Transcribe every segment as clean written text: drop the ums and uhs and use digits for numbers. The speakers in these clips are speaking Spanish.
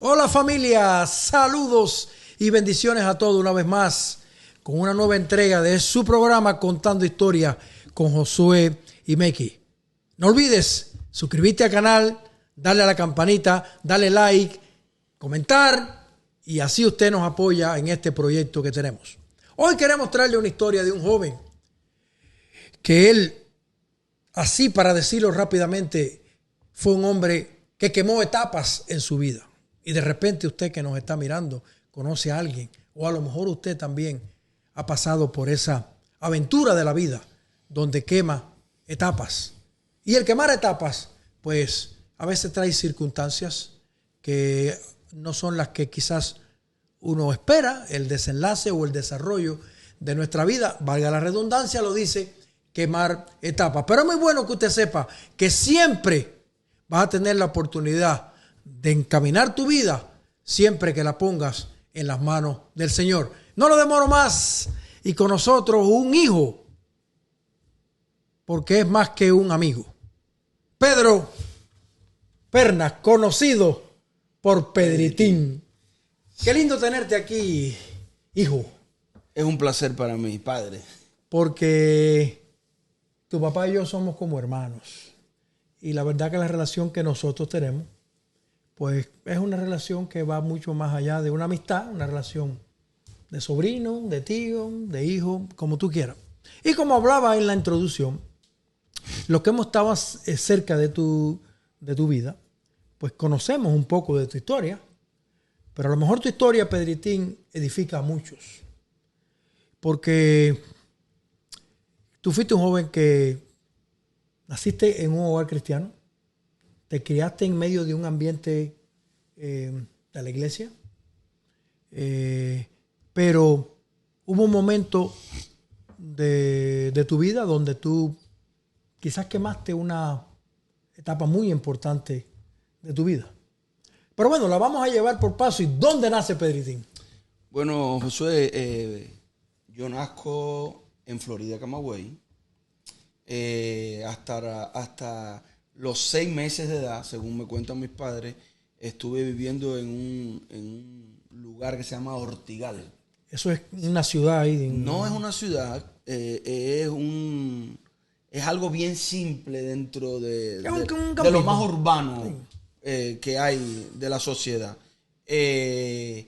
Hola familia, saludos y bendiciones a todos una vez más con una nueva entrega de su programa Contando Historias con Josué y Meki. No olvides suscribirte al canal, darle a la campanita, darle like, comentar y así usted nos apoya en este proyecto que tenemos. Hoy queremos traerle una historia de un joven que él, así para decirlo rápidamente, fue un hombre que quemó etapas en su vida. Y de repente usted que nos está mirando conoce a alguien, o a lo mejor usted también ha pasado por esa aventura de la vida donde quema etapas. Y el quemar etapas, pues a veces trae circunstancias que no son las que quizás uno espera, el desenlace o el desarrollo de nuestra vida, valga la redundancia, lo dice, quemar etapas. Pero es muy bueno que usted sepa que siempre vas a tener la oportunidad de encaminar tu vida siempre que la pongas en las manos del Señor. No lo demoro más. Y con nosotros un hijo, porque es más que un amigo. Pedro Pernas, conocido por Pedritín. Qué lindo tenerte aquí, hijo. Es un placer para mí, padre. Porque tu papá y yo somos como hermanos. Y la verdad que la relación que nosotros tenemos, pues es una relación que va mucho más allá de una amistad, una relación de sobrino, de tío, de hijo, como tú quieras. Y como hablaba en la introducción, los que hemos estado cerca de tu vida, pues conocemos un poco de tu historia, pero a lo mejor tu historia, Pedritín, edifica a muchos. Porque tú fuiste un joven que naciste en un hogar cristiano, te criaste en medio de un ambiente de la iglesia, pero hubo un momento de tu vida donde tú quizás quemaste una etapa muy importante de tu vida. Pero bueno, la vamos a llevar por paso. ¿Y dónde nace Pedritín? Bueno, Josué, yo nazco en Florida, Camagüey, hasta los 6 meses de edad, según me cuentan mis padres, estuve viviendo en un lugar que se llama Ortigal. Eso es una ciudad ahí. No es una ciudad, es algo bien simple dentro de lo más urbano que hay de la sociedad. Este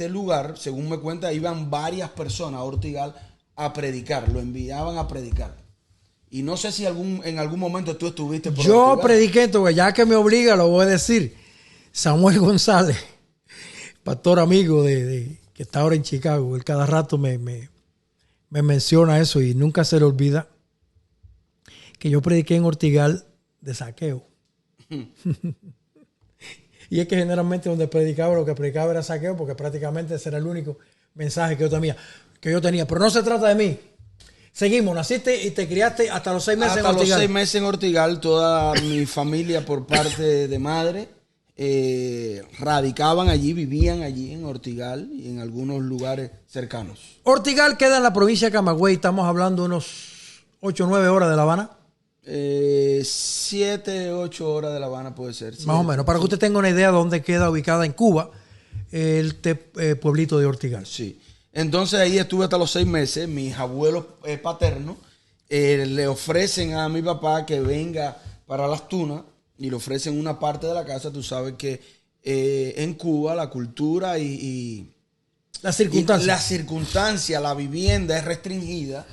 lugar, según me cuenta, iban varias personas a Ortigal a predicar, lo enviaban a predicar. Y no sé si en algún momento tú estuviste por Yo Ortigal. prediqué, ya que me obliga, lo voy a decir. Samuel González, pastor amigo que está ahora en Chicago, él cada rato me menciona eso y nunca se le olvida que yo prediqué en Ortigal de saqueo. Y es que generalmente donde predicaba, lo que predicaba era saqueo, porque prácticamente ese era el único mensaje que yo tenía. Pero no se trata de mí. Seguimos, naciste y te criaste hasta los 6 meses en Ortigal. Hasta los 6 meses en Ortigal, toda mi familia por parte de madre radicaban allí, vivían allí en Ortigal y en algunos lugares cercanos. Ortigal queda en la provincia de Camagüey, estamos hablando de unos 8 o 9 horas de La Habana. 7, 8 horas de La Habana puede ser. Más o menos, para que usted tenga una idea de dónde queda ubicada en Cuba pueblito de Ortigal. Sí. Entonces ahí estuve hasta los 6 meses. Mis abuelos paternos le ofrecen a mi papá que venga para Las Tunas y le ofrecen una parte de la casa. Tú sabes que en Cuba la cultura y la circunstancia, la vivienda es restringida.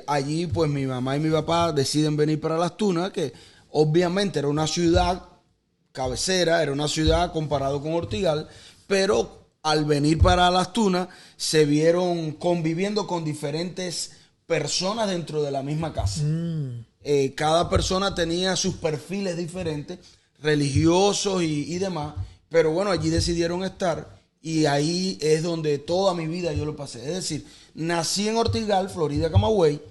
Allí pues mi mamá y mi papá deciden venir para Las Tunas, que obviamente era una ciudad cabecera, era una ciudad comparado con Ortigal, pero al venir para Las Tunas se vieron conviviendo con diferentes personas dentro de la misma casa. Cada persona tenía sus perfiles diferentes, religiosos y demás, pero bueno, allí decidieron estar y ahí es donde toda mi vida yo lo pasé. Es decir, nací en Ortigal, Florida, Camagüey,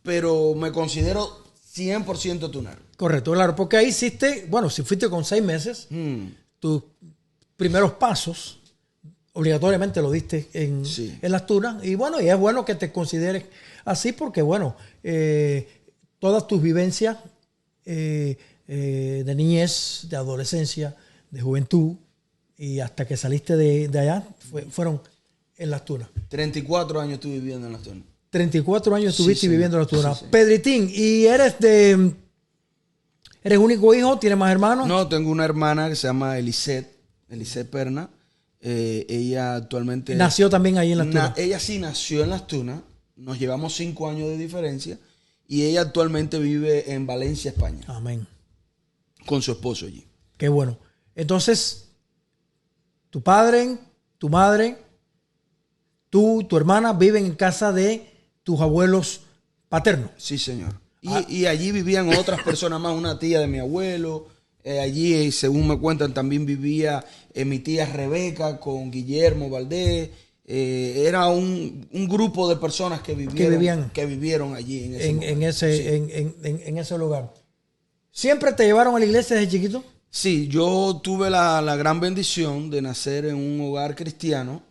pero me considero 100% tunero. Correcto, claro, porque ahí hiciste, bueno, si fuiste con 6 meses, tus primeros pasos obligatoriamente lo diste en Las Tunas. Y bueno, y es bueno que te consideres así porque, bueno, todas tus vivencias de niñez, de adolescencia, de juventud y hasta que saliste de allá, fueron en Las Tunas. 34 años estuve viviendo en Las Tunas. 34 años estuviste Sí, viviendo en Las Tunas. sí. Pedritín, ¿y eres único hijo? ¿Tienes más hermanos? No, tengo una hermana que se llama Elisette Perna. Ella actualmente... Nació también ahí en Las Tunas. Ella sí nació en Las Tunas. Nos llevamos 5 años de diferencia. Y ella actualmente vive en Valencia, España. Amén. Con su esposo allí. Qué bueno. Entonces, tu padre, tu madre, tú, tu hermana viven en casa de tus abuelos paternos. Sí, señor. Y allí vivían otras personas más, una tía de mi abuelo. Allí, según me cuentan, también vivía mi tía Rebeca con Guillermo Valdés. Era un grupo de personas que vivieron allí en ese lugar. ¿Siempre te llevaron a la iglesia desde chiquito? Sí, yo tuve la gran bendición de nacer en un hogar cristiano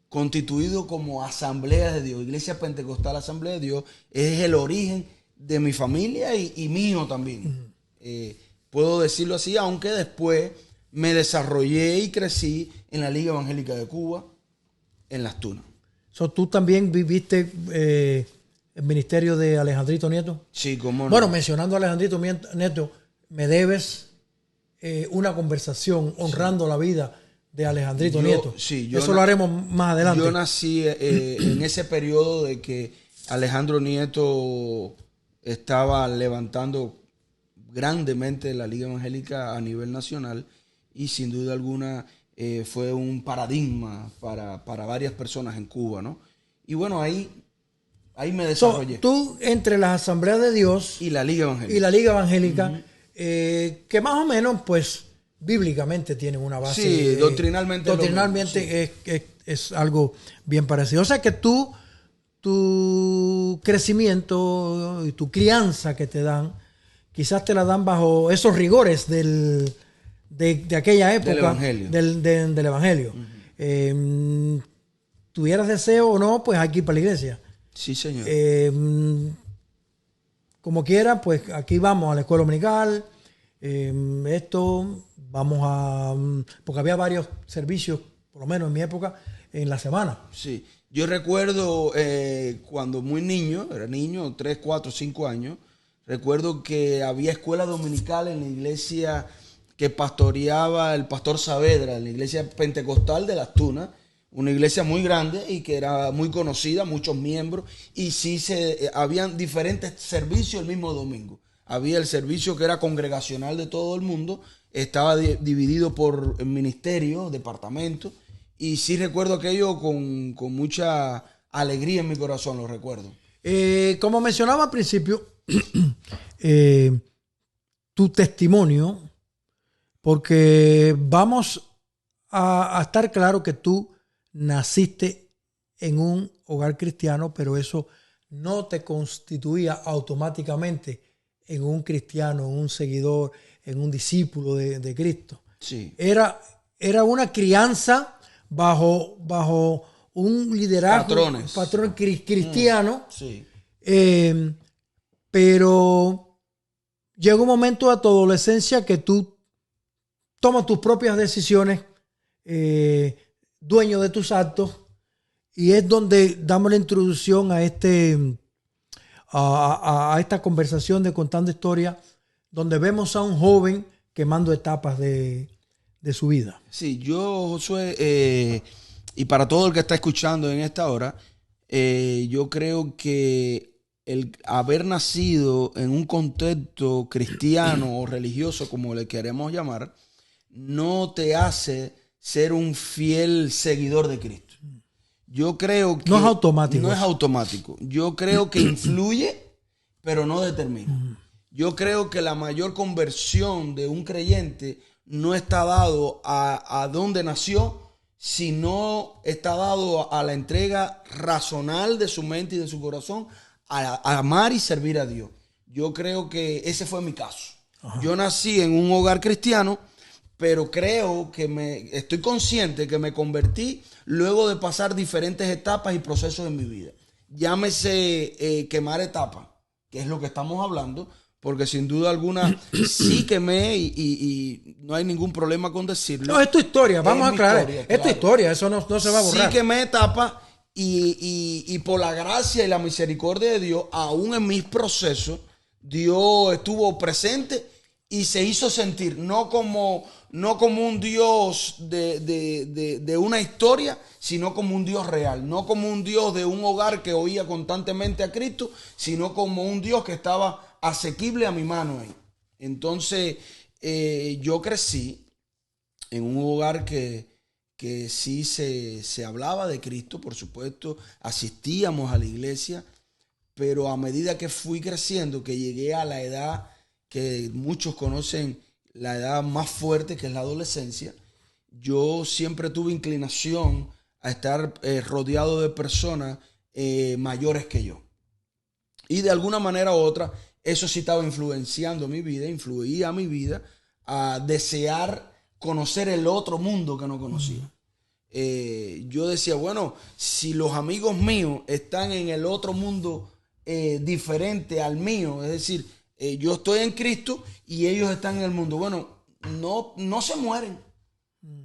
constituido como Asamblea de Dios. Iglesia Pentecostal Asamblea de Dios es el origen de mi familia y mío también. Puedo decirlo así, aunque después me desarrollé y crecí en la Liga Evangélica de Cuba, en Las Tunas. ¿Tú también viviste el ministerio de Alejandrito Nieto? Sí, cómo no. Bueno, mencionando a Alejandrito Nieto, me debes una conversación honrando la vida de Alejandrito Nieto. Sí, eso lo haremos más adelante. Yo nací en ese periodo de que Alejandro Nieto estaba levantando grandemente la Liga Evangélica a nivel nacional y sin duda alguna fue un paradigma para varias personas en Cuba, ¿no? Y bueno, ahí me desarrollé. Tú entre las Asambleas de Dios y la Liga Evangélica, que más o menos, pues, bíblicamente tienen una base. Sí, doctrinalmente. Doctrinalmente es algo bien parecido. O sea que tu crecimiento y tu crianza que te dan, quizás te la dan bajo esos rigores de aquella época. Del Evangelio. Tuvieras deseo o no, pues hay que ir para la iglesia. Sí, señor. Como quiera, pues aquí vamos a la escuela dominical. Porque había varios servicios, por lo menos en mi época, en la semana. Sí, yo recuerdo cuando muy niño, era niño, 3, 4, 5 años, recuerdo que había escuela dominical en la iglesia que pastoreaba el pastor Saavedra, en la iglesia pentecostal de Las Tunas, una iglesia muy grande y que era muy conocida, muchos miembros, y sí habían diferentes servicios el mismo domingo. Había el servicio que era congregacional de todo el mundo, estaba dividido por ministerio, departamento, y sí recuerdo aquello con mucha alegría en mi corazón, lo recuerdo. Como mencionaba al principio, tu testimonio, porque vamos a estar claro que tú naciste en un hogar cristiano, pero eso no te constituía automáticamente en un cristiano, en un seguidor, en un discípulo de Cristo. Sí. Era una crianza bajo un liderazgo, patrón cristiano. Sí. Pero llega un momento a tu adolescencia que tú tomas tus propias decisiones, dueño de tus actos, y es donde damos la introducción a esta conversación de Contando Historia, donde vemos a un joven quemando etapas de su vida. Sí, yo, Josué, y para todo el que está escuchando en esta hora, yo creo que el haber nacido en un contexto cristiano o religioso, como le queremos llamar, no te hace ser un fiel seguidor de Cristo. Yo creo que no es automático. No es automático. Yo creo que influye, pero no determina. Yo creo que la mayor conversión de un creyente no está dado a dónde nació, sino está dado a la entrega razonal de su mente y de su corazón a amar y servir a Dios. Yo creo que ese fue mi caso. Ajá. Yo nací en un hogar cristiano, pero creo que estoy consciente que me convertí luego de pasar diferentes etapas y procesos en mi vida. Llámese quemar etapas, que es lo que estamos hablando, porque sin duda alguna sí quemé y no hay ningún problema con decirlo. No, es tu historia, vamos a aclarar. Historia, es tu historia, eso no se va a borrar. Sí quemé etapas y por la gracia y la misericordia de Dios, aún en mis procesos, Dios estuvo presente y se hizo sentir, no como un Dios de una historia, sino como un Dios real, no como un Dios de un hogar que oía constantemente a Cristo, sino como un Dios que estaba asequible a mi mano ahí. Entonces, yo crecí en un hogar que sí se hablaba de Cristo, por supuesto, asistíamos a la iglesia, pero a medida que fui creciendo, que llegué a la edad que muchos conocen, la edad más fuerte, que es la adolescencia, yo siempre tuve inclinación a estar rodeado de personas mayores que yo. Y de alguna manera u otra, eso sí estaba influenciando mi vida, influía mi vida a desear conocer el otro mundo que no conocía. Yo decía, bueno, si los amigos míos están en el otro mundo diferente al mío, es decir, yo estoy en Cristo y ellos están en el mundo, bueno, no se mueren.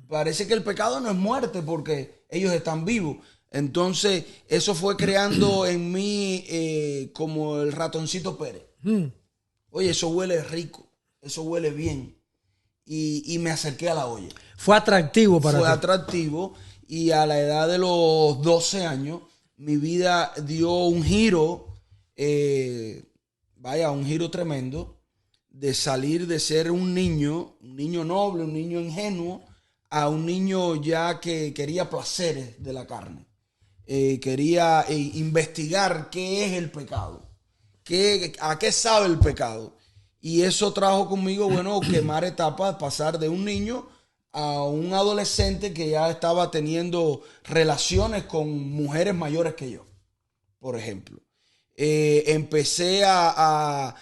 Parece que el pecado no es muerte porque ellos están vivos. Entonces, eso fue creando en mí como el ratoncito Pérez. Oye, eso huele rico, eso huele bien. Y me acerqué a la olla. Fue atractivo para ti. Fue atractivo y a la edad de los 12 años, mi vida dio un giro, un giro tremendo, de salir de ser un niño noble, un niño ingenuo, a un niño ya que quería placeres de la carne. Quería investigar qué es el pecado, a qué sabe el pecado. Y eso trajo conmigo, quemar etapas, pasar de un niño a un adolescente que ya estaba teniendo relaciones con mujeres mayores que yo, por ejemplo. Empecé a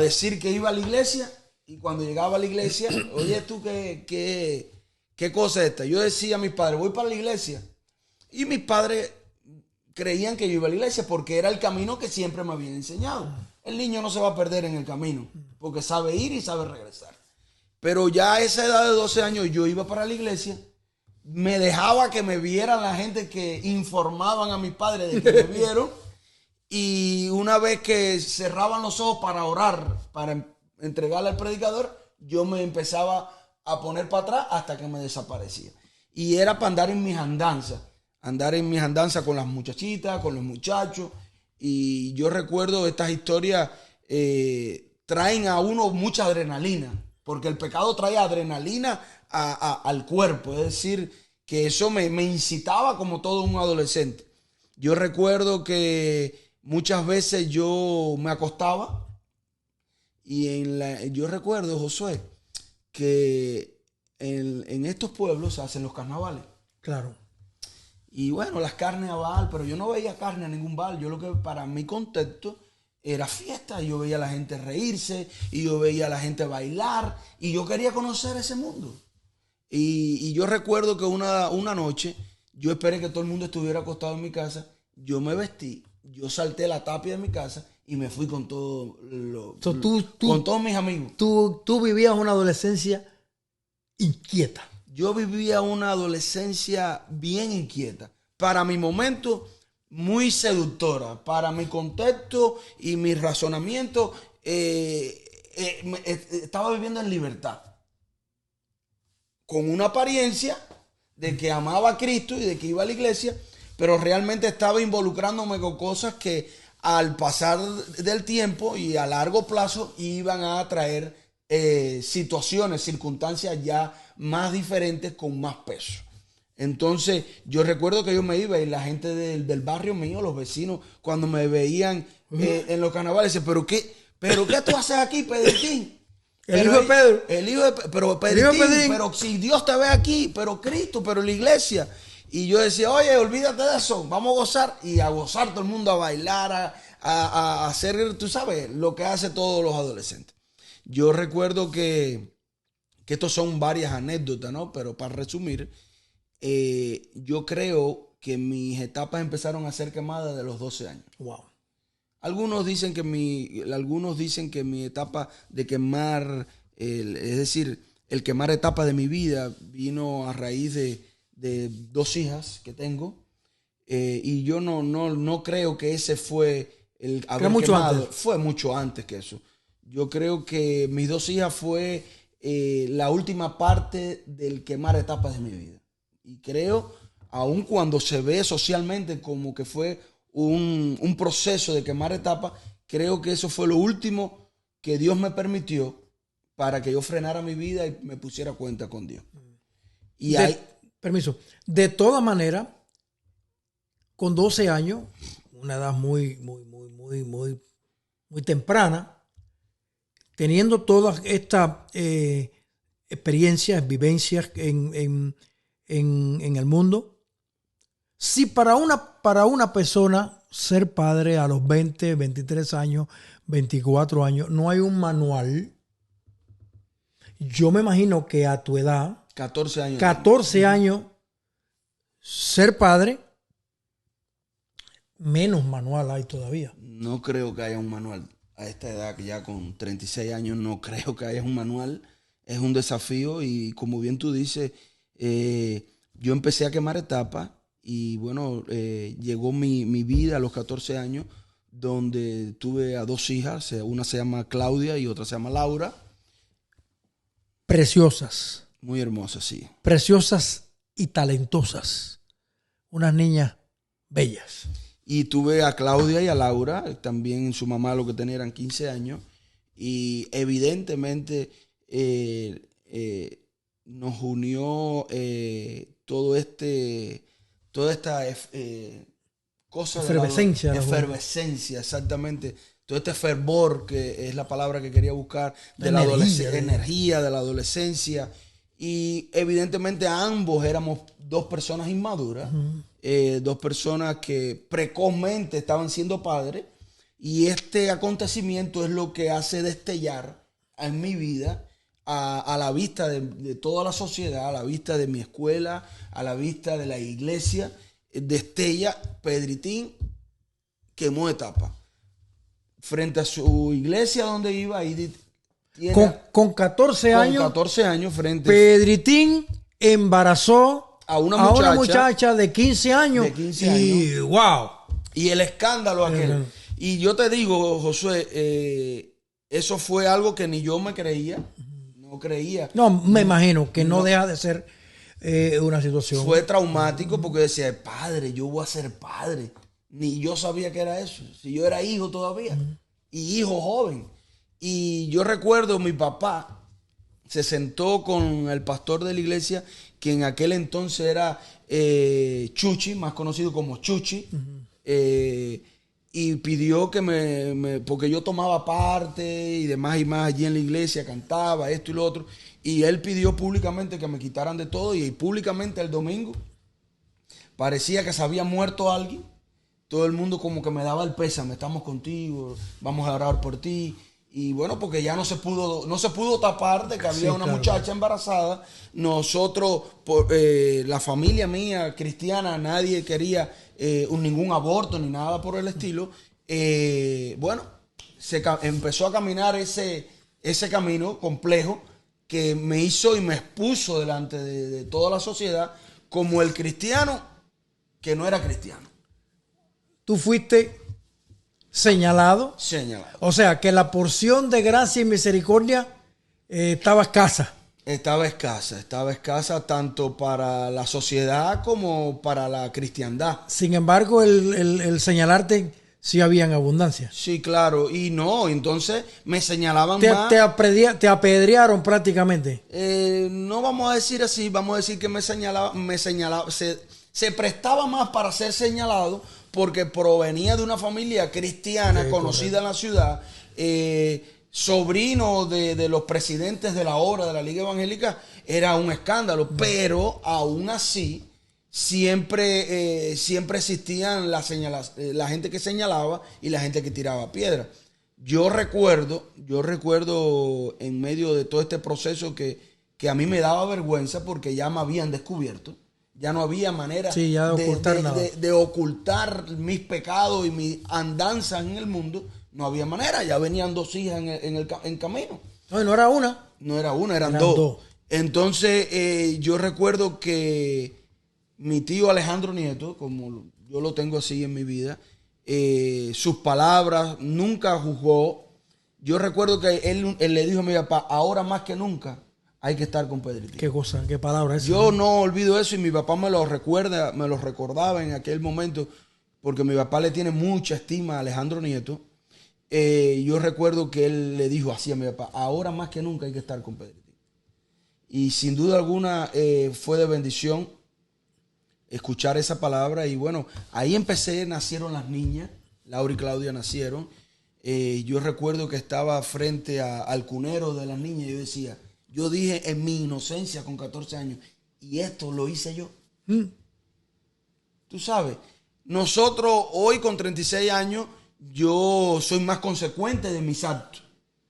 decir que iba a la iglesia y cuando llegaba a la iglesia, oye, ¿tú qué cosa es esta? Yo decía a mis padres, voy para la iglesia. Y mis padres creían que yo iba a la iglesia porque era el camino que siempre me habían enseñado. El niño no se va a perder en el camino porque sabe ir y sabe regresar. Pero ya a esa edad de 12 años yo iba para la iglesia, me dejaba que me vieran la gente que informaban a mis padres de que me vieron y una vez que cerraban los ojos para orar, para entregarle al predicador, yo me empezaba a poner para atrás hasta que me desaparecía. Y era para andar en mis andanzas con las muchachitas, con los muchachos. Y yo recuerdo estas historias traen a uno mucha adrenalina, porque el pecado trae adrenalina al cuerpo, es decir, que eso me incitaba como todo un adolescente. Yo recuerdo que muchas veces yo me acostaba y yo recuerdo, Josué, que en estos pueblos se hacen los carnavales. Claro. Y bueno, las carnes a Baal, pero yo no veía carne a ningún Baal. Yo lo que para mi contexto era fiesta. Yo veía a la gente reírse y yo veía a la gente bailar y yo quería conocer ese mundo. Y yo recuerdo que una noche yo esperé que todo el mundo estuviera acostado en mi casa. Yo me vestí, yo salté la tapia de mi casa y me fui con con todos mis amigos. Tú vivías una adolescencia inquieta. Yo vivía una adolescencia bien inquieta. Para mi momento, muy seductora. Para mi contexto y mi razonamiento, estaba viviendo en libertad. Con una apariencia de que amaba a Cristo y de que iba a la iglesia, pero realmente estaba involucrándome con cosas que al pasar del tiempo y a largo plazo iban a traer situaciones, circunstancias ya más diferentes con más peso. Entonces yo recuerdo que yo me iba y la gente del barrio mío, los vecinos, cuando me veían en los carnavales, decían, ¿pero qué tú haces aquí, Pedritín? El hijo de Pedro. El hijo de Pedro. Pero si Dios te ve aquí, pero Cristo, pero la iglesia. Y yo decía, oye, olvídate de eso, vamos a gozar. Y a gozar todo el mundo, a bailar, a hacer, tú sabes, lo que hace todos los adolescentes. Yo recuerdo que estos son varias anécdotas, ¿no? Pero para resumir, yo creo que mis etapas empezaron a ser quemadas de los 12 años. Wow. algunos dicen que mi etapa de quemar, es decir, el quemar etapa de mi vida vino a raíz de 2 hijas que tengo. Y yo no creo que ese fue el haber mucho quemado. antes. Fue mucho antes que eso. Yo creo que mis 2 hijas fue la última parte del quemar etapas de mi vida. Y creo, aun cuando se ve socialmente como que fue un proceso de quemar etapas, creo que eso fue lo último que Dios me permitió para que yo frenara mi vida y me pusiera cuenta con Dios. Y Permiso. De todas maneras, con 12 años, una edad muy temprana, teniendo todas estas experiencias, vivencias en el mundo, si para una persona ser padre a los 20, 23 años, 24 años, no hay un manual, yo me imagino que a tu edad, 14 años, ser padre, menos manual hay todavía. No creo que haya un manual. A esta edad, que ya con 36 años, no creo que haya un manual. Es un desafío y como bien tú dices, yo empecé a quemar etapas y bueno, llegó mi vida a los 14 años, donde tuve a 2 hijas. Una se llama Claudia y otra se llama Laura. Preciosas. Muy hermosas, sí. Preciosas y talentosas. Unas niñas bellas. Y tuve a Claudia y a Laura, también su mamá lo que tenía eran 15 años. Y evidentemente nos unió toda esta cosa efervescencia. Efervescencia, exactamente. Todo este fervor, que es la palabra que quería buscar, de la energía de la adolescencia. Y evidentemente ambos éramos 2 personas inmaduras, 2 personas que precozmente estaban siendo padres. Y este acontecimiento es lo que hace destellar en mi vida, a la vista de toda la sociedad, a la vista de mi escuela, a la vista de la iglesia. Destella, Pedritín quemó etapa. Frente a su iglesia donde iba, ahí con 14 años. Con 14 años frente. Pedritín embarazó a una muchacha de 15 años. Y wow. Y el escándalo aquel. Y yo te digo, Josué, eso fue algo que ni yo me creía. No creía. No, me imagino que no deja de ser una situación. Fue traumático porque decía, padre, yo voy a ser padre. Ni yo sabía que era eso. Si yo era hijo todavía. Y hijo joven. Y yo recuerdo, mi papá se sentó con el pastor de la iglesia, que en aquel entonces era Chuchi, más conocido como Chuchi. Y pidió que porque yo tomaba parte y demás y más allí en la iglesia, cantaba esto y lo otro. Y él pidió públicamente que me quitaran de todo. Y públicamente el domingo parecía que se había muerto alguien. Todo el mundo como que me daba el pésame, estamos contigo, vamos a orar por ti. Y bueno, porque ya no se pudo tapar de que había una muchacha embarazada. Nosotros, la familia mía cristiana, nadie quería ningún aborto ni nada por el estilo. Bueno, empezó a caminar ese camino complejo que me hizo y me expuso delante de toda la sociedad como el cristiano que no era cristiano. Tú fuiste señalado. O sea, que la porción de gracia y misericordia estaba escasa. Estaba escasa tanto para la sociedad como para la cristiandad. Sin embargo, el señalarte sí había en abundancia. Sí, claro. Y no, entonces me señalaban más. Te apedrearon prácticamente. No vamos a decir así, vamos a decir que me señalaba, se prestaba más para ser señalado, porque provenía de una familia cristiana conocida en la ciudad, sobrino de los presidentes de la hora de la Liga Evangélica. Era un escándalo, pero aún así siempre existían la gente que señalaba y la gente que tiraba piedra. Yo recuerdo en medio de todo este proceso que a mí me daba vergüenza porque ya me habían descubierto. Ya no había manera sí, ya de ocultar nada. De ocultar mis pecados y mi andanza en el mundo. No había manera. Ya venían 2 hijas en camino. No, y no era una. No era una, eran dos. Entonces, yo recuerdo que mi tío Alejandro Nieto, como yo lo tengo así en mi vida, sus palabras, nunca juzgó. Yo recuerdo que él le dijo a mi papá, ahora más que nunca hay que estar con Pedritín. Qué cosa, qué palabra esa. Yo no olvido eso y mi papá me lo recordaba en aquel momento, porque mi papá le tiene mucha estima a Alejandro Nieto. Yo recuerdo que él le dijo así a mi papá, ahora más que nunca hay que estar con Pedritín. Y sin duda alguna fue de bendición escuchar esa palabra. Y bueno, ahí nacieron las niñas, Laura y Claudia nacieron. Yo recuerdo que estaba frente al cunero de las niñas y yo decía, yo dije en mi inocencia con 14 años, y esto lo hice yo. Tú sabes, nosotros hoy con 36 años, yo soy más consecuente de mis actos.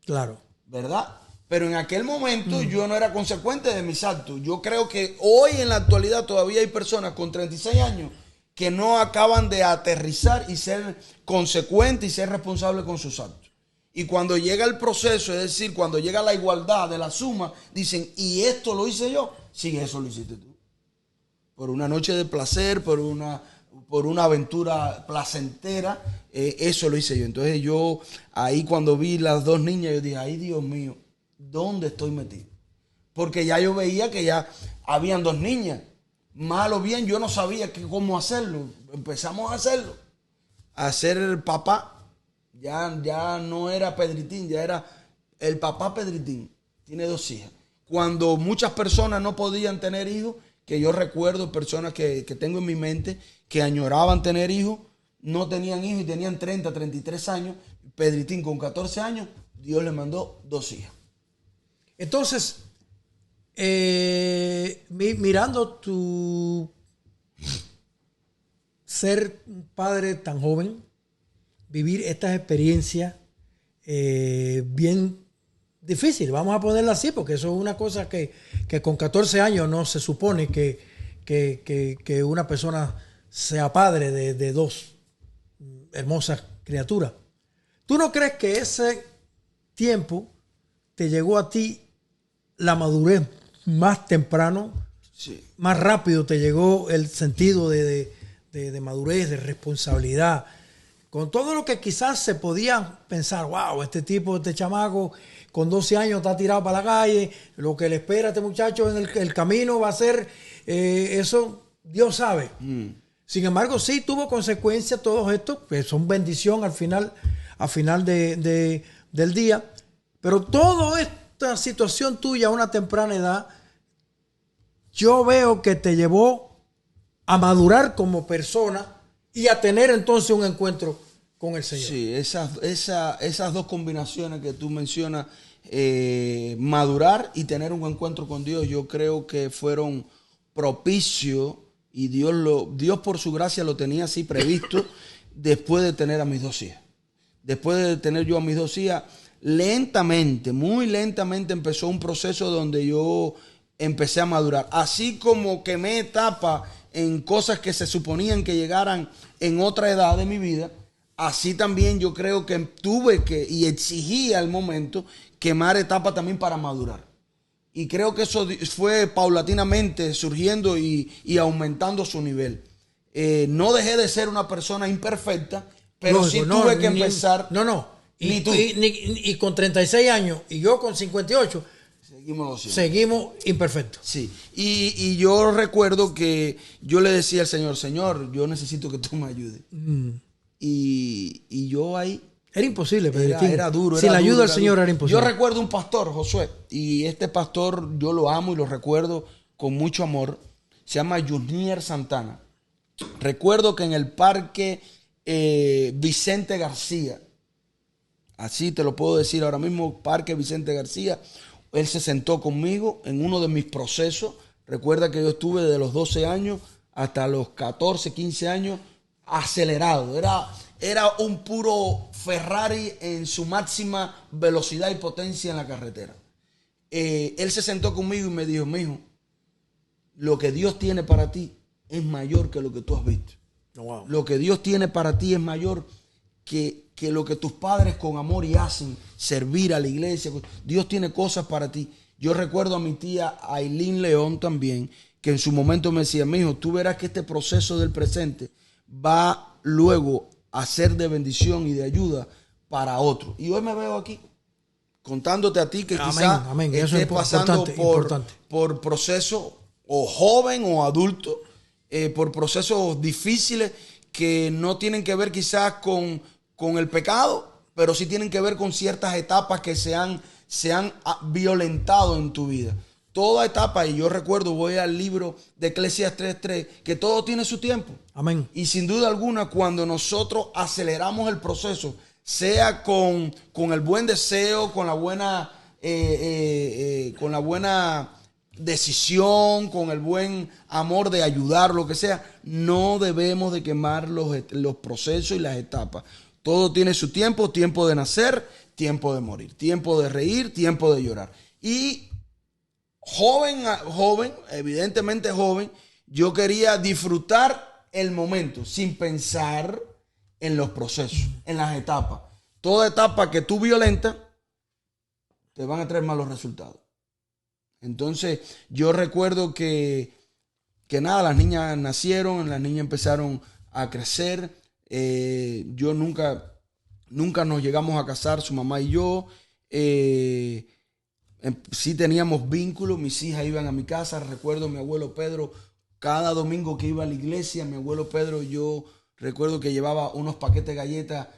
Claro. ¿Verdad? Pero en aquel momento yo no era consecuente de mis actos. Yo creo que hoy en la actualidad todavía hay personas con 36 años que no acaban de aterrizar y ser consecuentes y ser responsables con sus actos. Y cuando llega el proceso, es decir, cuando llega la igualdad de la suma, dicen, ¿y esto lo hice yo? Sí, eso lo hiciste tú. Por una noche de placer, por una aventura placentera, eso lo hice yo. Entonces yo, ahí cuando vi las 2 niñas, yo dije, ay Dios mío, ¿dónde estoy metido? Porque ya yo veía que ya habían 2 niñas. Mal o bien, yo no sabía cómo hacerlo. Empezamos a hacerlo. A ser el papá. Ya no era Pedritín, ya era el papá Pedritín. Tiene 2 hijas. Cuando muchas personas no podían tener hijos, que yo recuerdo personas que tengo en mi mente que añoraban tener hijos, no tenían hijos y tenían 30, 33 años. Pedritín con 14 años, Dios le mandó 2 hijas. Entonces, mirando tu ser un padre tan joven, vivir estas experiencias bien difíciles, vamos a ponerla así, porque eso es una cosa que con 14 años no se supone que una persona sea padre de 2 hermosas criaturas. ¿Tú no crees que ese tiempo te llegó a ti la madurez más temprano? Sí. Más rápido te llegó el sentido de madurez, de responsabilidad. Con todo lo que quizás se podía pensar, wow, este tipo, este chamaco con 12 años está tirado para la calle, lo que le espera a este muchacho en el camino va a ser eso, Dios sabe. Sin embargo, sí tuvo consecuencias todo esto, que son bendición al final del día. Pero toda esta situación tuya a una temprana edad, yo veo que te llevó a madurar como persona y a tener entonces un encuentro con el Señor. Sí, esas 2 combinaciones que tú mencionas, madurar y tener un encuentro con Dios, yo creo que fueron propicios y Dios por su gracia lo tenía así previsto después de tener a mis 2 hijas. Después de tener yo a mis 2 hijas, lentamente, muy lentamente empezó un proceso donde yo empecé a madurar. Así como quemé etapa en cosas que se suponían que llegaran en otra edad de mi vida, así también yo creo que tuve que y exigí al momento quemar etapa también para madurar. Y creo que eso fue paulatinamente surgiendo y aumentando su nivel. No dejé de ser una persona imperfecta, pero sí tuve que empezar. Y con 36 años y yo con 58, seguimos imperfectos. Sí, y yo recuerdo que yo le decía al Señor, yo necesito que tú me ayudes. Y yo ahí... Era imposible, era duro. Sin la ayuda del Señor era imposible. Yo recuerdo un pastor, Josué, y este pastor yo lo amo y lo recuerdo con mucho amor. Se llama Junier Santana. Recuerdo que en el parque Vicente García, así te lo puedo decir ahora mismo, Parque Vicente García, él se sentó conmigo en uno de mis procesos. Recuerda que yo estuve desde los 12 años hasta los 14, 15 años acelerado. Era un puro Ferrari en su máxima velocidad y potencia en la carretera. Él se sentó conmigo y me dijo, mijo, lo que Dios tiene para ti es mayor que lo que tú has visto. Wow. Lo que Dios tiene para ti es mayor que lo que tus padres con amor y hacen, servir a la iglesia. Dios tiene cosas para ti. Yo recuerdo a mi tía Aileen León también, que en su momento me decía, mijo, tú verás que este proceso del presente va luego a ser de bendición y de ayuda para otros. Y hoy me veo aquí contándote a ti que quizás estés pasando por procesos o joven o adulto, por procesos difíciles que no tienen que ver quizás con el pecado, pero sí tienen que ver con ciertas etapas que se han violentado en tu vida. Toda etapa, y yo recuerdo, voy al libro de Eclesiastes 3:3, que todo tiene su tiempo. Amén. Y sin duda alguna, cuando nosotros aceleramos el proceso, sea con el buen deseo, con la buena decisión, con el buen amor de ayudar, lo que sea, no debemos de quemar los procesos y las etapas. Todo tiene su tiempo, tiempo de nacer, tiempo de morir, tiempo de reír, tiempo de llorar. Y joven, evidentemente joven, yo quería disfrutar el momento sin pensar en los procesos, en las etapas. Toda etapa que tú violentas te van a traer malos resultados. Entonces yo recuerdo que nada, las niñas nacieron, las niñas empezaron a crecer. Yo nunca nos llegamos a casar, su mamá y yo. Sí teníamos vínculos, mis hijas iban a mi casa. Recuerdo a mi abuelo Pedro, cada domingo que iba a la iglesia, mi abuelo Pedro, yo recuerdo que llevaba unos paquetes de galletas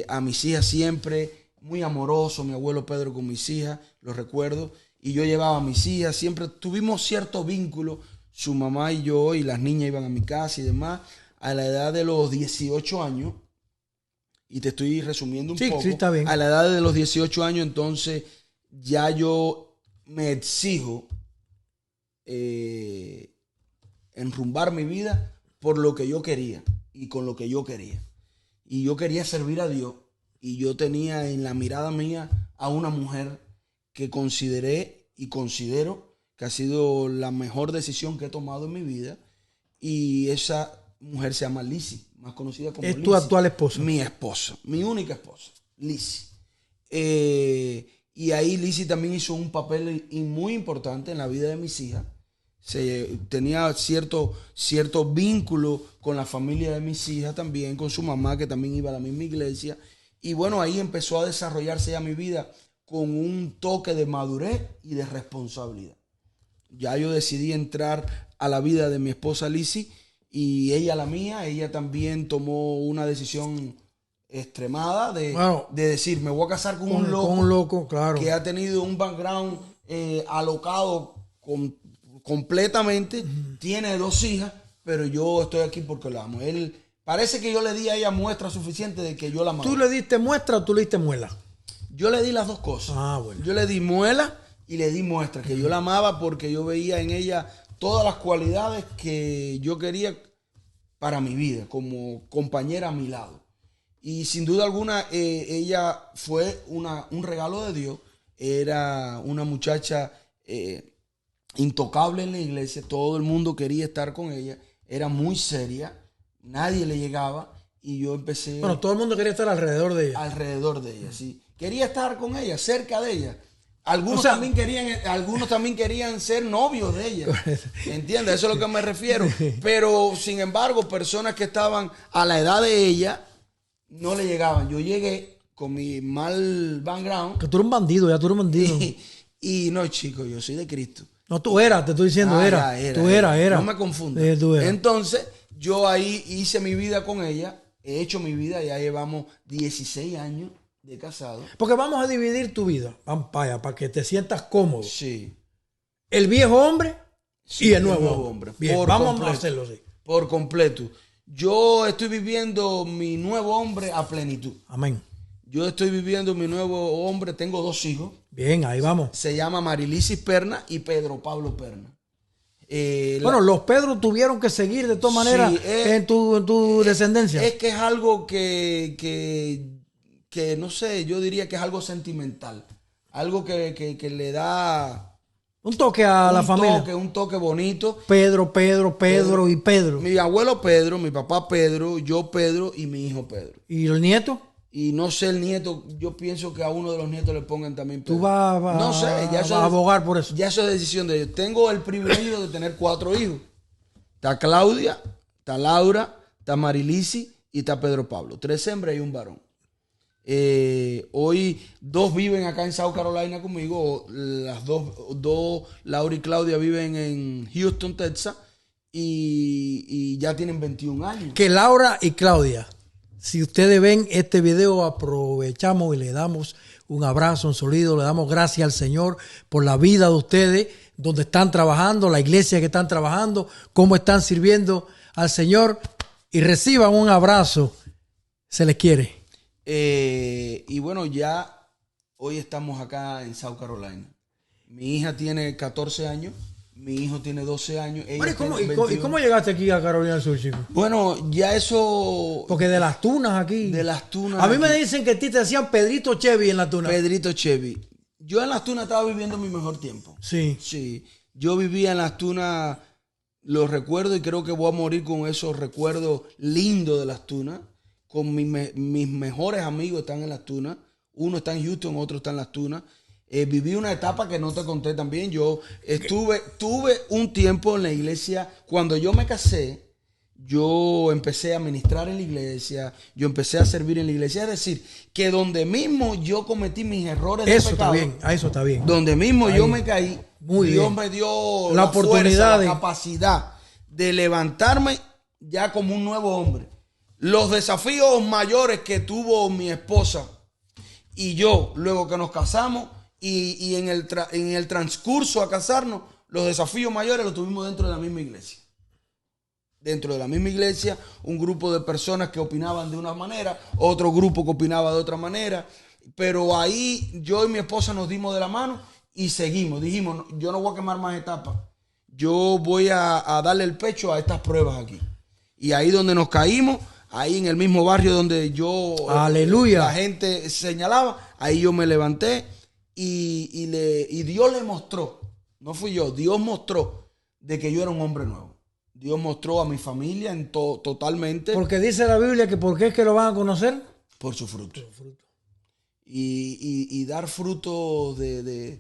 a mis hijas siempre. Muy amoroso mi abuelo Pedro con mis hijas, lo recuerdo. Y yo llevaba a mis hijas, siempre tuvimos cierto vínculo, su mamá y yo, y las niñas iban a mi casa y demás. A la edad de los 18 años, y te estoy resumiendo un poco, está bien. A la edad de los 18 años, entonces ya yo me exijo enrumbar mi vida por lo que yo quería y con lo que yo quería. Y yo quería servir a Dios, y yo tenía en la mirada mía a una mujer que consideré y considero que ha sido la mejor decisión que he tomado en mi vida, y esa mujer se llama Lizzy, más conocida como Lizzy. ¿Es tu actual esposa? Mi esposa, mi única esposa, Lizzy. Y ahí Lizzy también hizo un papel muy importante en la vida de mis hijas. Tenía cierto vínculo con la familia de mis hijas también, con su mamá, que también iba a la misma iglesia. Y bueno, ahí empezó a desarrollarse ya mi vida con un toque de madurez y de responsabilidad. Ya yo decidí entrar a la vida de mi esposa Lizzy, y ella la mía. Ella también tomó una decisión extremada de decir, me voy a casar con un loco, claro, que ha tenido un background alocado completamente, tiene 2 hijas, pero yo estoy aquí porque la amo. Él parece que yo le di a ella muestra suficiente de que yo la amaba. ¿Tú le diste muestra o tú le diste muela? Yo le di las dos cosas. Bueno. Yo le di muela y le di muestra, que yo la amaba porque yo veía en ella todas las cualidades que yo quería para mi vida, como compañera a mi lado. Y sin duda alguna, ella fue un regalo de Dios. Era una muchacha intocable en la iglesia. Todo el mundo quería estar con ella. Era muy seria. Nadie le llegaba. Y yo empecé... Bueno, todo el mundo quería estar alrededor de ella. Alrededor de ella, sí. Quería estar con ella, cerca de ella. Algunos también querían ser novios de ella. ¿Entiendes? Eso es a lo que me refiero. Pero, sin embargo, personas que estaban a la edad de ella no le llegaban. Yo llegué con mi mal background. Que tú eres un bandido, ya tú eres un bandido. Y no, chico, yo soy de Cristo. No, tú eras, te estoy diciendo, era. Tú eras. No me confundas. Entonces, yo ahí hice mi vida con ella. He hecho mi vida, ya llevamos 16 años de casado. Porque vamos a dividir tu vida, Pampaya, para que te sientas cómodo. Sí. El viejo hombre y el nuevo hombre. Bien, vamos a hacerlo así. Por completo. Yo estoy viviendo mi nuevo hombre a plenitud. Amén. Yo estoy viviendo mi nuevo hombre. Tengo 2 hijos. Bien, ahí vamos. Se llama Marilisis Perna y Pedro Pablo Perna. Bueno, los Pedros tuvieron que seguir de todas maneras en tu descendencia. Es que es algo que no sé, yo diría que es algo sentimental. Algo que le da Un toque a la familia. Un toque bonito. Pedro y Pedro. Mi abuelo Pedro, mi papá Pedro, yo Pedro y mi hijo Pedro. ¿Y el nieto? Y no sé el nieto, yo pienso que a uno de los nietos le pongan también Pedro. Tú vas no sé, ya a abogar por eso. Ya eso es decisión de ellos. Tengo el privilegio de tener 4 hijos. Está Claudia, está Laura, está Marilisi y está Pedro Pablo. 3 hembras y un varón. Hoy 2 viven acá en South Carolina conmigo. Las dos, Laura y Claudia, viven en Houston, Texas. Y ya tienen 21 años. Que Laura y Claudia, si ustedes ven este video, aprovechamos y le damos un abrazo, un saludo, le damos gracias al Señor por la vida de ustedes, donde están trabajando, la iglesia que están trabajando, cómo están sirviendo al Señor, y reciban un abrazo, se les quiere. Y bueno, ya hoy estamos acá en South Carolina. Mi hija tiene 14 años. Mi hijo tiene 12 años. Bueno, ¿y cómo llegaste aquí a Carolina del Sur, chico? Bueno, ya eso... Porque de las tunas aquí. De las tunas. A mí me dicen que a ti te decían Pedrito Chevy en las tunas. Pedrito Chevy. Yo en las tunas estaba viviendo mi mejor tiempo. Sí. Sí. Yo vivía en las tunas, los recuerdo, y creo que voy a morir con esos recuerdos lindos de las tunas. Con mis mejores amigos están en las tunas. Uno está en Houston, otro está en las tunas. Viví una etapa que no te conté también. Yo tuve un tiempo en la iglesia. Cuando yo me casé, yo empecé a ministrar en la iglesia, yo empecé a servir en la iglesia. Es decir, que donde mismo yo cometí mis errores de pecado, eso está bien. donde mismo yo me caí, Muy Dios bien. me dio la oportunidad, fuerza, la capacidad de levantarme ya como un nuevo hombre. Los desafíos mayores que tuvo mi esposa y yo luego que nos casamos, y en el transcurso a casarnos, los desafíos mayores los tuvimos dentro de la misma iglesia. Dentro de la misma iglesia, un grupo de personas que opinaban de una manera, otro grupo que opinaba de otra manera, pero ahí yo y mi esposa nos dimos de la mano y seguimos. Dijimos, yo no voy a quemar más etapas, yo voy a darle el pecho a estas pruebas aquí. Y ahí donde nos caímos, ahí en el mismo barrio donde yo, aleluya, la gente señalaba, ahí yo me levanté. Y Dios le mostró, no fui yo, Dios mostró de que yo era un hombre nuevo. Dios mostró a mi familia totalmente. Porque dice la Biblia que ¿por qué es que lo van a conocer? Por su fruto. Y dar frutos de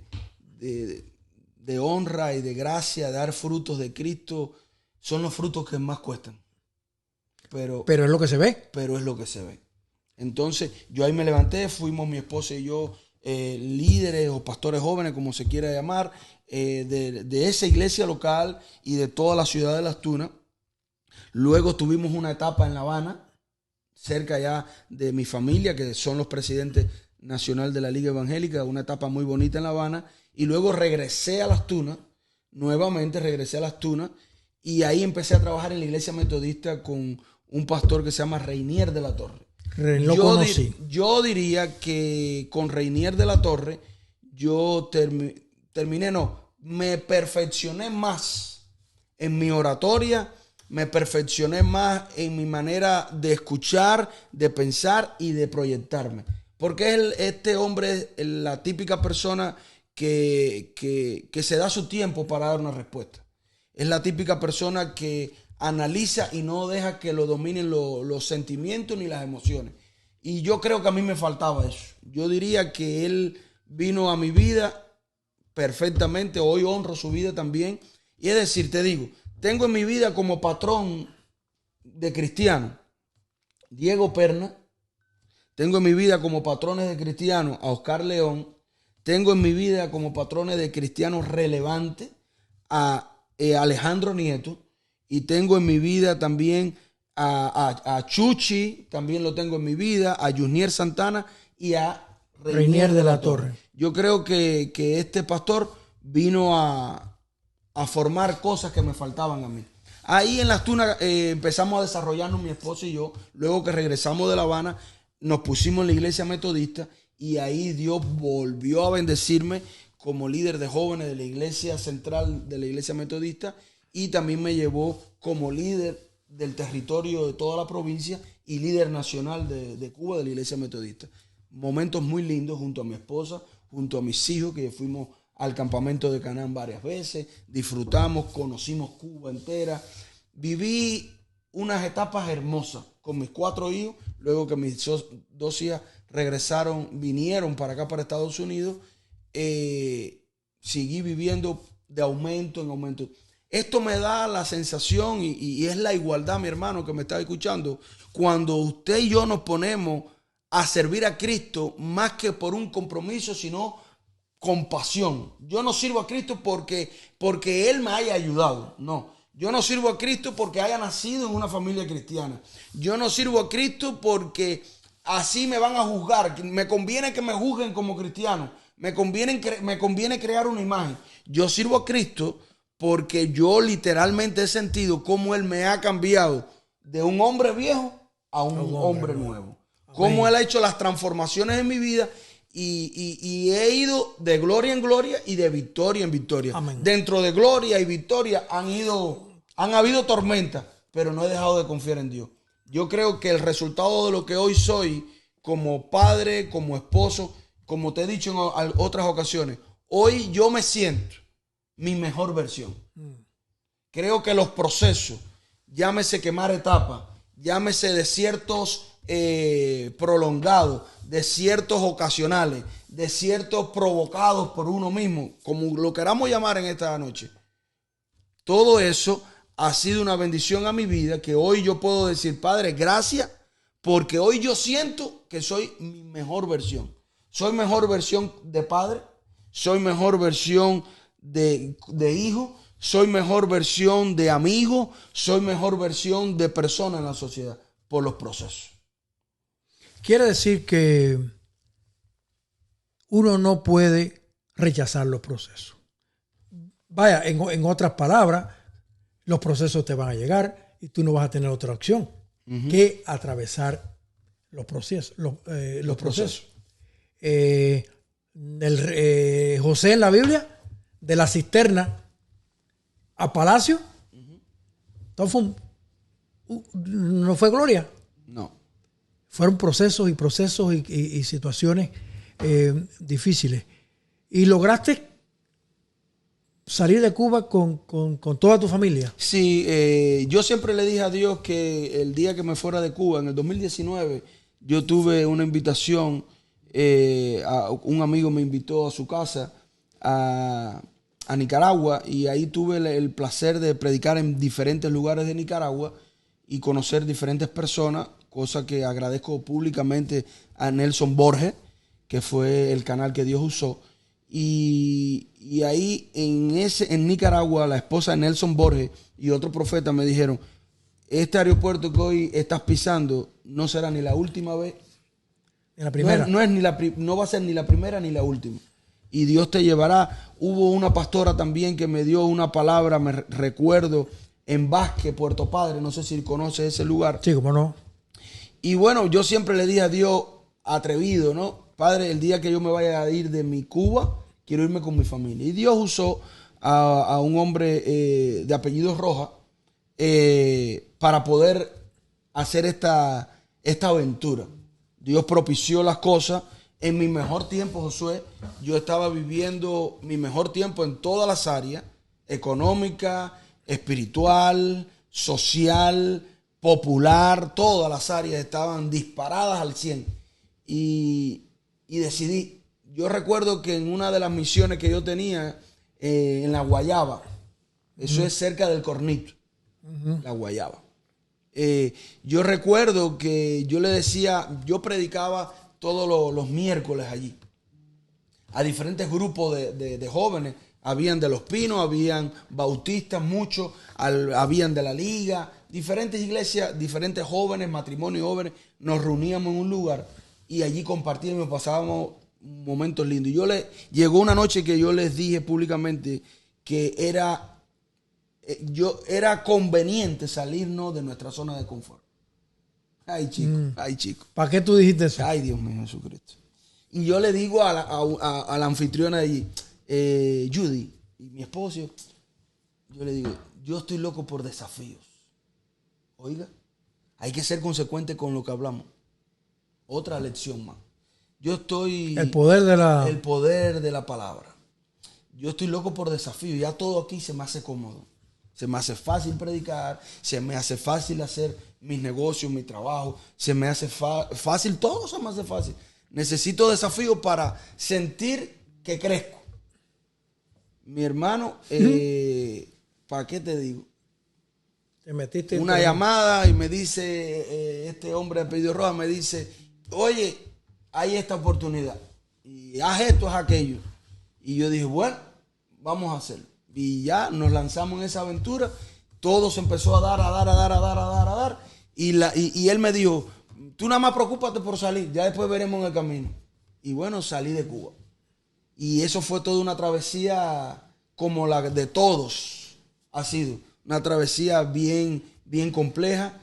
honra y de gracia, dar frutos de Cristo, son los frutos que más cuestan. Pero es lo que se ve. Pero es lo que se ve. Entonces, yo ahí me levanté, fuimos mi esposa y yo, líderes o pastores jóvenes, como se quiera llamar, de esa iglesia local y de toda la ciudad de Las Tunas. Luego tuvimos una etapa en La Habana, cerca ya de mi familia, que son los presidentes nacional de la Liga Evangélica, una etapa muy bonita en La Habana. Y luego regresé a Las Tunas, nuevamente regresé a Las Tunas, y ahí empecé a trabajar en la iglesia metodista con un pastor que se llama Reinier de la Torre. Lo conocí. Yo diría que con Reinier de la Torre yo me perfeccioné más en mi oratoria, me perfeccioné más en mi manera de escuchar, de pensar y de proyectarme. Porque este hombre es la típica persona que se da su tiempo para dar una respuesta. Es la típica persona que analiza y no deja que lo dominen los sentimientos ni las emociones. Y yo creo que a mí me faltaba eso. Yo diría que él vino a mi vida perfectamente. Hoy honro su vida también. Y es decir, te digo, tengo en mi vida como patrón de cristianos Diego Perna. Tengo en mi vida como patrones de cristianos a Oscar León. Tengo en mi vida como patrones de cristianos relevantes a Alejandro Nieto. Y tengo en mi vida también a Chuchi, también lo tengo en mi vida, a Junier Santana y a Reinier de la Torre. Yo creo que este pastor vino a formar cosas que me faltaban a mí. Ahí en Las Tunas empezamos a desarrollarnos mi esposa y yo. Luego que regresamos de La Habana, nos pusimos en la iglesia metodista y ahí Dios volvió a bendecirme como líder de jóvenes de la iglesia central de la iglesia metodista, y también me llevó como líder del territorio de toda la provincia y líder nacional de Cuba de la iglesia metodista. Momentos muy lindos junto a mi esposa, junto a mis hijos, que fuimos al campamento de Canaán varias veces, disfrutamos, conocimos Cuba entera. Viví unas etapas hermosas con mis 4 hijos, luego que mis 2 hijas vinieron para acá, para Estados Unidos, seguí viviendo de aumento en aumento. Esto me da la sensación, y es la igualdad, mi hermano que me está escuchando, cuando usted y yo nos ponemos a servir a Cristo más que por un compromiso, sino con pasión. Yo no sirvo a Cristo porque Él me haya ayudado, no. Yo no sirvo a Cristo porque haya nacido en una familia cristiana. Yo no sirvo a Cristo porque así me van a juzgar. Me conviene que me juzguen como cristiano. Me conviene crear una imagen. Yo sirvo a Cristo porque yo literalmente he sentido cómo Él me ha cambiado de un hombre viejo a un hombre nuevo. Cómo Él ha hecho las transformaciones en mi vida y he ido de gloria en gloria y de victoria en victoria. Amén. Dentro de gloria y victoria han habido tormentas, pero no he dejado de confiar en Dios. Yo creo que el resultado de lo que hoy soy, como padre, como esposo, como te he dicho en otras ocasiones, hoy yo me siento mi mejor versión. Creo que los procesos, llámese quemar etapas, llámese desiertos prolongados, desiertos ocasionales, desiertos provocados por uno mismo, como lo queramos llamar en esta noche. Todo eso ha sido una bendición a mi vida, que hoy yo puedo decir, Padre, gracias, porque hoy yo siento que soy mi mejor versión. Soy mejor versión de padre, soy mejor versión de hijo, soy mejor versión de amigo, soy mejor versión de persona en la sociedad por los procesos. Quiere decir que uno no puede rechazar los procesos. Vaya, en otras palabras, los procesos te van a llegar y tú no vas a tener otra opción que atravesar los procesos. Los procesos. José en la Biblia, de la cisterna a palacio, todo no fue gloria. No. Fueron procesos y situaciones difíciles. Y lograste salir de Cuba con toda tu familia. Sí, yo siempre le dije a Dios que el día que me fuera de Cuba, en el 2019, yo tuve una invitación, un amigo me invitó a su casa a Nicaragua, y ahí tuve el placer de predicar en diferentes lugares de Nicaragua y conocer diferentes personas, cosa que agradezco públicamente a Nelson Borges, que fue el canal que Dios usó. Y ahí en Nicaragua, la esposa de Nelson Borges y otro profeta me dijeron, este aeropuerto que hoy estás pisando no será ni la última vez. En la primera. No va a ser ni la primera ni la última. Y Dios te llevará. Hubo una pastora también que me dio una palabra, me recuerdo, en Vázquez, Puerto Padre, no sé si conoces ese lugar. Sí, cómo no. Y bueno, yo siempre le dije a Dios, atrevido, ¿no? Padre, el día que yo me vaya a ir de mi Cuba, quiero irme con mi familia. Y Dios usó a un hombre de apellido Rojas para poder hacer esta aventura. Dios propició las cosas. En mi mejor tiempo, Josué, yo estaba viviendo mi mejor tiempo en todas las áreas, económica, espiritual, social, popular, todas las áreas estaban disparadas al 100. Y decidí. Yo recuerdo que en una de las misiones que yo tenía en la Guayaba, eso es cerca del Cornito, la Guayaba. Yo recuerdo que yo le decía, yo predicaba todos los miércoles allí a diferentes grupos de jóvenes. Habían de Los Pinos, habían bautistas, muchos, habían de la Liga, diferentes iglesias, diferentes jóvenes, matrimonios jóvenes. Nos reuníamos en un lugar y allí compartíamos, pasábamos momentos lindos. Llegó una noche que yo les dije públicamente que era conveniente salirnos de nuestra zona de confort. Ay, chico. ¿Para qué tú dijiste eso? Ay, Dios mío, Jesucristo. Y yo le digo a la anfitriona de allí, Judy, y mi esposo, yo le digo, yo estoy loco por desafíos. Oiga, hay que ser consecuente con lo que hablamos. Otra lección más. El poder de la palabra. yo estoy loco por desafío. Ya todo aquí se me hace cómodo. Se me hace fácil predicar, se me hace fácil hacer mis negocios, mi trabajo, se me hace fácil, todo se me hace fácil. Necesito desafío para sentir que crezco. Mi hermano, ¿para qué te digo? Te metiste una llamada y me dice, este hombre de apellido Rojas me dice, oye, hay esta oportunidad. Y haz esto, haz aquello. Y yo dije, bueno, vamos a hacerlo. Y ya nos lanzamos en esa aventura. Todo se empezó a dar. Y él me dijo, tú nada más preocúpate por salir. Ya después veremos en el camino. Y bueno, salí de Cuba. Y eso fue toda una travesía como la de todos. Ha sido una travesía bien, bien compleja.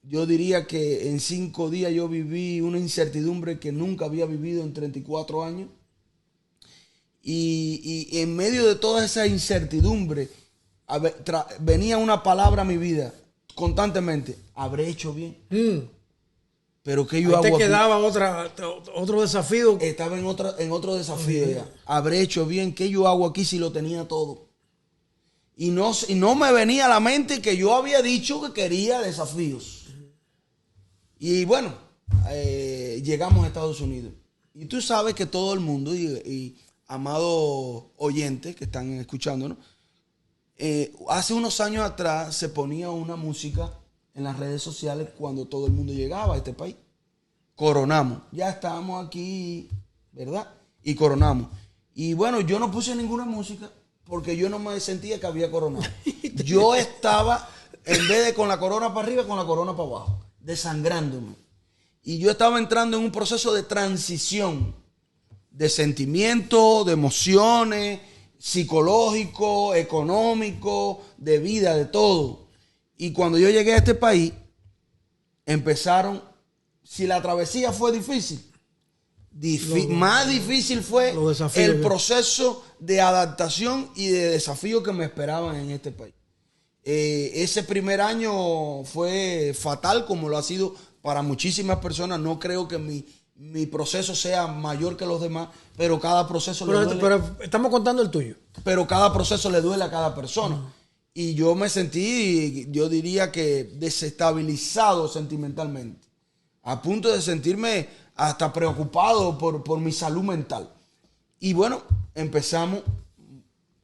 Yo diría que en 5 días yo viví una incertidumbre que nunca había vivido en 34 años. Y en medio de toda esa incertidumbre venía una palabra a mi vida constantemente: habré hecho bien. Pero ¿qué yo hago te aquí? quedaba otro desafío. Estaba en otro desafío ya. Habré hecho bien. ¿Qué yo hago aquí si lo tenía todo? Y no me venía a la mente que yo había dicho que quería desafíos. Y bueno, llegamos a Estados Unidos. Y tú sabes que todo el mundo y amados oyentes que están escuchándonos, hace unos años atrás se ponía una música en las redes sociales cuando todo el mundo llegaba a este país. Coronamos. Ya estábamos aquí, ¿verdad? Y coronamos. Y bueno, yo no puse ninguna música porque yo no me sentía que había coronado. Yo estaba, en vez de con la corona para arriba, con la corona para abajo, desangrándome. Y yo estaba entrando en un proceso de transición de sentimientos, de emociones, psicológico, económico, de vida, de todo. Y cuando yo llegué a este país, empezaron, si la travesía fue difícil, más difícil fue el proceso de adaptación y de desafío que me esperaban en este país. Ese primer año fue fatal, como lo ha sido para muchísimas personas. No creo que mi proceso sea mayor que los demás, pero cada proceso le duele. Pero estamos contando el tuyo. Pero cada proceso le duele a cada persona. Y yo me sentí, yo diría que desestabilizado sentimentalmente, a punto de sentirme hasta preocupado por mi salud mental. Y bueno, empezamos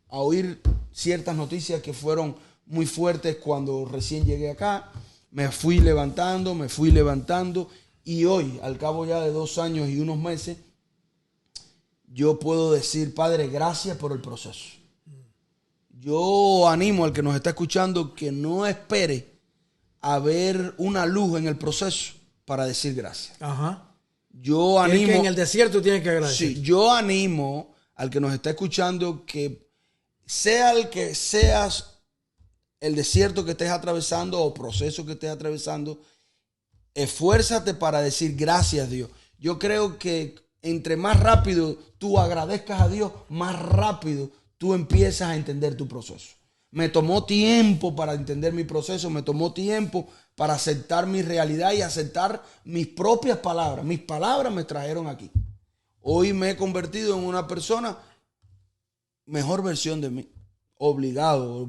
a oír ciertas noticias que fueron muy fuertes cuando recién llegué acá. Me fui levantando. Y hoy, al cabo ya de 2 años y unos meses, yo puedo decir, Padre, gracias por el proceso. Yo animo al que nos está escuchando que no espere a ver una luz en el proceso para decir gracias. Ajá. Yo animo, que en el desierto tienes que agradecer. Sí, yo animo al que nos está escuchando que sea el que seas, el desierto que estés atravesando o proceso que estés atravesando, esfuérzate para decir gracias, Dios. Yo creo que entre más rápido tú agradezcas a Dios, más rápido tú empiezas a entender tu proceso. Me tomó tiempo para entender mi proceso, me tomó tiempo para aceptar mi realidad y aceptar mis propias palabras. Mis palabras me trajeron aquí. Hoy me he convertido en una persona, mejor versión de mí. Obligado.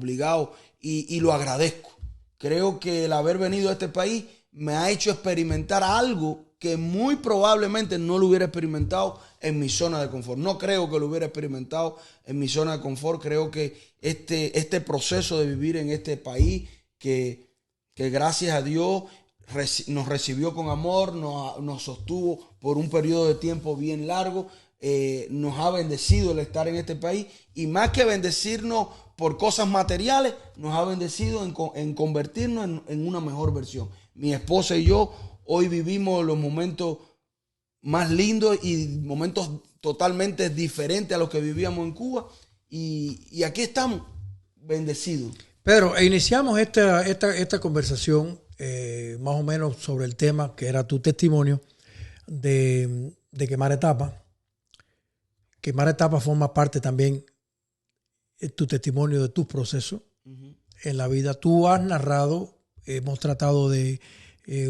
Y lo agradezco. Creo que el haber venido a este país me ha hecho experimentar algo que muy probablemente no lo hubiera experimentado en mi zona de confort. No creo que lo hubiera experimentado en mi zona de confort. Creo que este proceso de vivir en este país, que gracias a Dios nos recibió con amor, nos sostuvo por un periodo de tiempo bien largo, nos ha bendecido el estar en este país, y más que bendecirnos por cosas materiales, nos ha bendecido en convertirnos en una mejor versión. Mi esposa y yo hoy vivimos los momentos más lindos y momentos totalmente diferentes a los que vivíamos en Cuba, y aquí estamos bendecidos. Pedro, iniciamos esta conversación más o menos sobre el tema que era tu testimonio de Quemar Etapas. Quemar Etapas forma parte también de tu testimonio de tus procesos en la vida. Tú has narrado, hemos tratado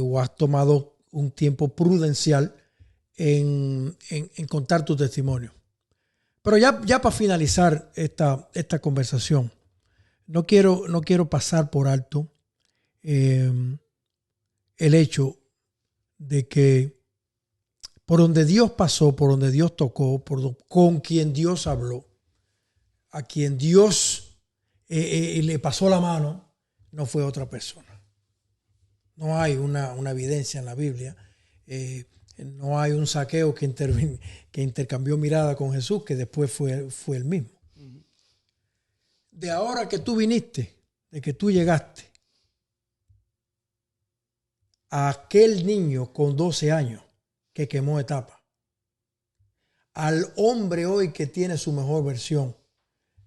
o has tomado un tiempo prudencial en contar tu testimonio. Pero ya para finalizar esta conversación, no quiero pasar por alto el hecho de que por donde Dios pasó, por donde Dios tocó, con quien Dios habló, a quien Dios le pasó la mano, no fue otra persona. No hay una evidencia en la Biblia. No hay un Zaqueo que intercambió mirada con Jesús, que después fue el mismo. De ahora que tú viniste, de que tú llegaste, a aquel niño con 12 años que quemó etapa, al hombre hoy que tiene su mejor versión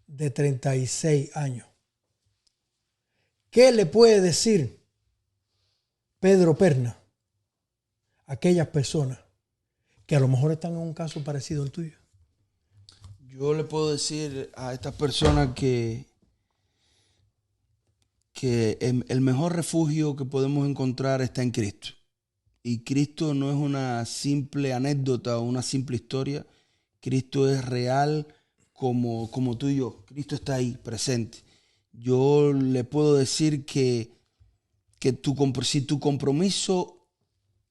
de 36 años, ¿qué le puede decir Pedro Perna a aquellas personas que a lo mejor están en un caso parecido al tuyo? Yo le puedo decir a estas personas que el mejor refugio que podemos encontrar está en Cristo. Y Cristo no es una simple anécdota o una simple historia. Cristo es real como tú y yo. Cristo está ahí, presente. Yo le puedo decir que si tu compromiso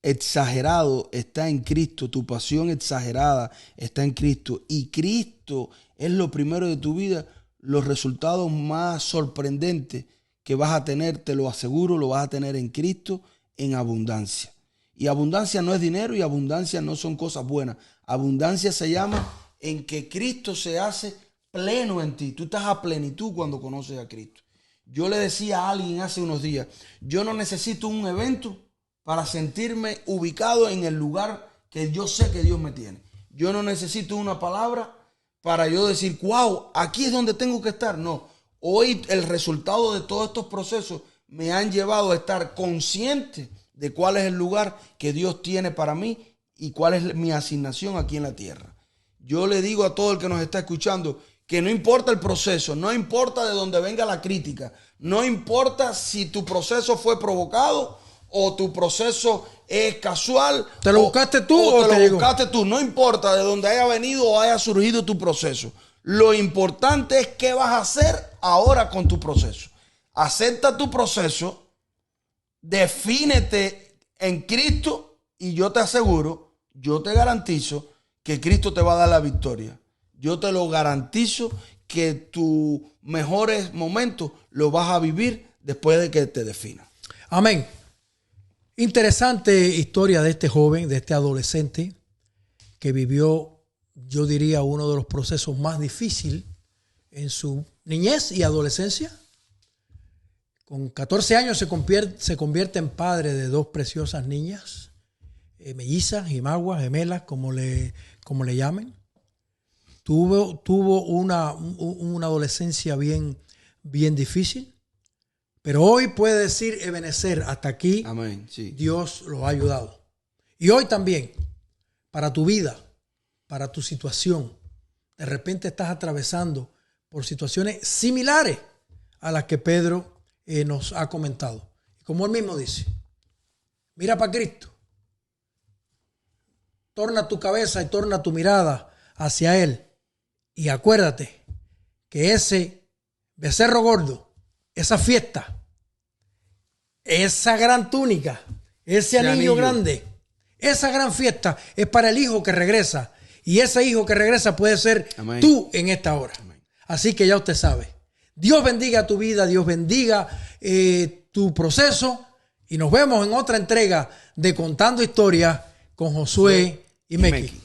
exagerado está en Cristo, tu pasión exagerada está en Cristo, y Cristo es lo primero de tu vida, los resultados más sorprendentes que vas a tener, te lo aseguro, lo vas a tener en Cristo en abundancia. Y abundancia no es dinero y abundancia no son cosas buenas. Abundancia se llama en que Cristo se hace pleno en ti. Tú estás a plenitud cuando conoces a Cristo. Yo le decía a alguien hace unos días, yo no necesito un evento para sentirme ubicado en el lugar que yo sé que Dios me tiene. Yo no necesito una palabra para yo decir, wow, aquí es donde tengo que estar. No, hoy el resultado de todos estos procesos me han llevado a estar consciente de cuál es el lugar que Dios tiene para mí y cuál es mi asignación aquí en la tierra. Yo le digo a todo el que nos está escuchando que no importa el proceso, no importa de dónde venga la crítica, no importa si tu proceso fue provocado o tu proceso es casual. ¿Te lo buscaste tú o te lo buscaste tú? No importa de dónde haya venido o haya surgido tu proceso. Lo importante es qué vas a hacer ahora con tu proceso. Acepta tu proceso, defínete en Cristo y yo te aseguro, yo te garantizo que Cristo te va a dar la victoria. Yo te lo garantizo que tus mejores momentos los vas a vivir después de que te definas. Amén. Interesante historia de este joven, de este adolescente que vivió, yo diría, uno de los procesos más difíciles en su niñez y adolescencia. Con 14 años se convierte en padre de dos preciosas niñas, mellizas, jimaguas, gemelas, como le llamen. Tuvo una adolescencia bien difícil, pero hoy puede decir Ebenezer, hasta aquí. Amén, sí. Dios lo ha ayudado. Y hoy también, para tu vida, para tu situación, de repente estás atravesando por situaciones similares a las que Pedro nos ha comentado. Y como él mismo dice, mira para Cristo, torna tu cabeza y torna tu mirada hacia Él. Y acuérdate que ese becerro gordo, esa fiesta, esa gran túnica, ese anillo grande, esa gran fiesta es para el hijo que regresa. Y ese hijo que regresa puede ser Amén. Tú en esta hora. Amén. Así que ya usted sabe. Dios bendiga tu vida, Dios bendiga tu proceso. Y nos vemos en otra entrega de Contando Historias con Josué y Meki.